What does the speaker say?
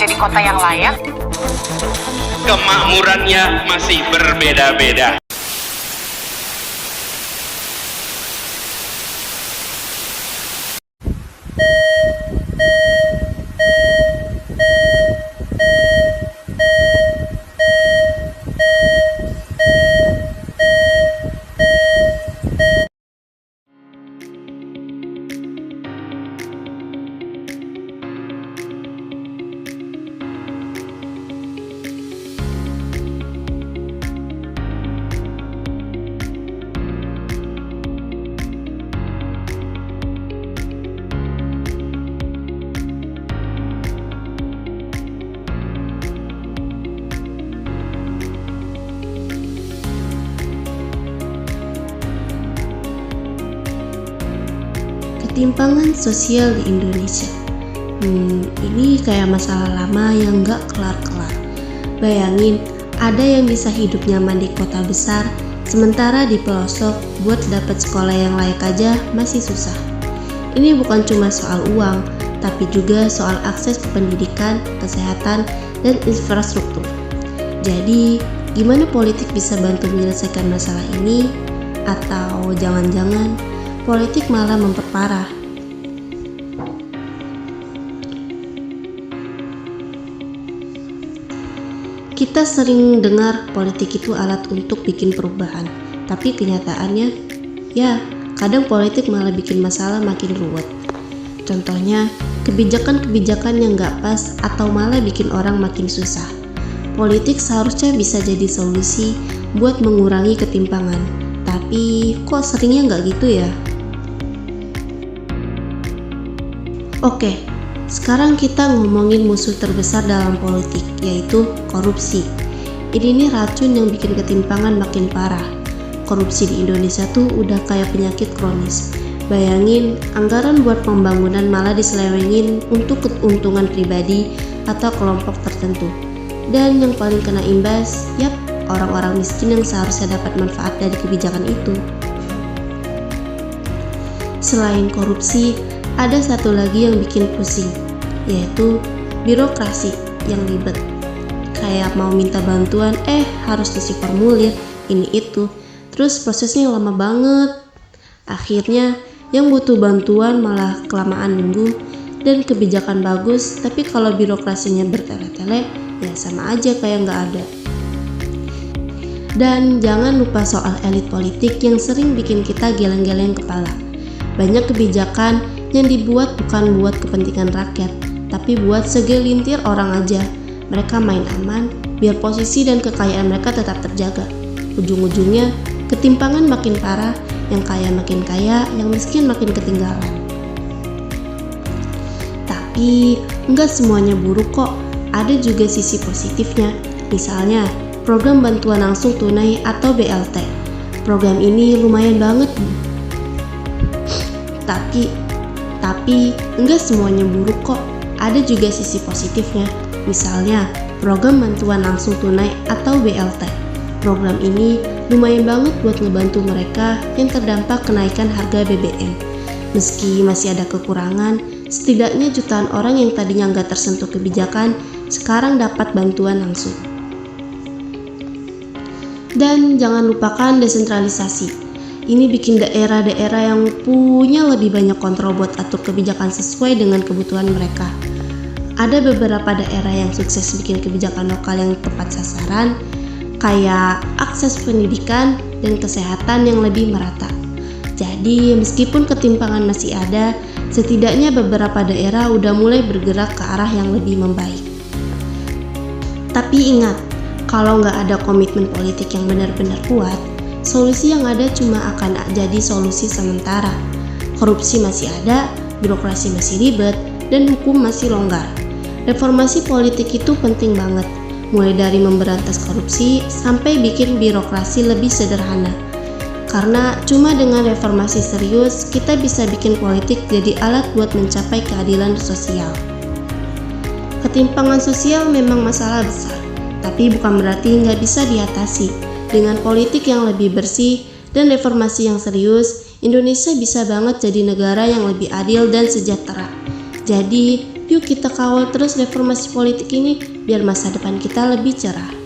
menjadi kota yang layak? Kemakmurannya masih berbeda-beda. Ketimpangan sosial di Indonesia. Ini kayak masalah lama yang gak kelar-kelar. Bayangin, ada yang bisa hidup nyaman di kota besar, sementara di pelosok buat dapat sekolah yang layak aja masih susah. Ini bukan cuma soal uang, tapi juga soal akses ke pendidikan, kesehatan, dan infrastruktur. Jadi, gimana politik bisa bantu menyelesaikan masalah ini? Atau jangan-jangan politik malah memperparah? Kita sering dengar politik itu alat untuk bikin perubahan, tapi kenyataannya, ya kadang politik malah bikin masalah makin ruwet. Contohnya, kebijakan-kebijakan yang gak pas atau malah bikin orang makin susah. Politik seharusnya bisa jadi solusi buat mengurangi ketimpangan, tapi kok seringnya gak gitu ya? Oke, sekarang kita ngomongin musuh terbesar dalam politik, yaitu korupsi. Ini nih racun yang bikin ketimpangan makin parah. Korupsi di Indonesia tuh udah kayak penyakit kronis. Bayangin, anggaran buat pembangunan malah diselewengin untuk keuntungan pribadi atau kelompok tertentu. Dan yang paling kena imbas, orang-orang miskin yang seharusnya dapat manfaat dari kebijakan itu. Selain korupsi, ada satu lagi yang bikin pusing, yaitu birokrasi yang ribet. Kayak mau minta bantuan, harus isi formulir, ini itu. Terus prosesnya lama banget. Akhirnya, yang butuh bantuan malah kelamaan nunggu, dan kebijakan bagus, tapi kalau birokrasinya bertele-tele, ya sama aja kayak nggak ada. Dan jangan lupa soal elit politik yang sering bikin kita geleng-geleng kepala. Banyak kebijakan yang dibuat bukan buat kepentingan rakyat, tapi buat segelintir orang aja. Mereka main aman, biar posisi dan kekayaan mereka tetap terjaga. Ujung-ujungnya, ketimpangan makin parah, yang kaya makin kaya, yang miskin makin ketinggalan. Tapi, enggak semuanya buruk kok, ada juga sisi positifnya. Misalnya, program bantuan langsung tunai atau BLT. Program ini lumayan banget. Tapi enggak semuanya buruk kok, ada juga sisi positifnya. Misalnya, program bantuan langsung tunai atau BLT. Program ini lumayan banget buat ngebantu mereka yang terdampak kenaikan harga BBM. Meski masih ada kekurangan, setidaknya jutaan orang yang tadinya nggak tersentuh kebijakan, sekarang dapat bantuan langsung. Dan jangan lupakan desentralisasi. Ini bikin daerah-daerah yang punya lebih banyak kontrol buat atur kebijakan sesuai dengan kebutuhan mereka. Ada beberapa daerah yang sukses bikin kebijakan lokal yang tepat sasaran, kayak akses pendidikan dan kesehatan yang lebih merata. Jadi, meskipun ketimpangan masih ada, setidaknya beberapa daerah udah mulai bergerak ke arah yang lebih membaik. Tapi ingat, kalau nggak ada komitmen politik yang benar-benar kuat, solusi yang ada cuma akan jadi solusi sementara. Korupsi masih ada, birokrasi masih ribet, dan hukum masih longgar. Reformasi politik itu penting banget, mulai dari memberantas korupsi sampai bikin birokrasi lebih sederhana. Karena cuma dengan reformasi serius, kita bisa bikin politik jadi alat buat mencapai keadilan sosial. Ketimpangan sosial memang masalah besar, tapi bukan berarti nggak bisa diatasi. Dengan politik yang lebih bersih dan reformasi yang serius, Indonesia bisa banget jadi negara yang lebih adil dan sejahtera. Jadi, Yuk kita kawal terus reformasi politik ini biar masa depan kita lebih cerah.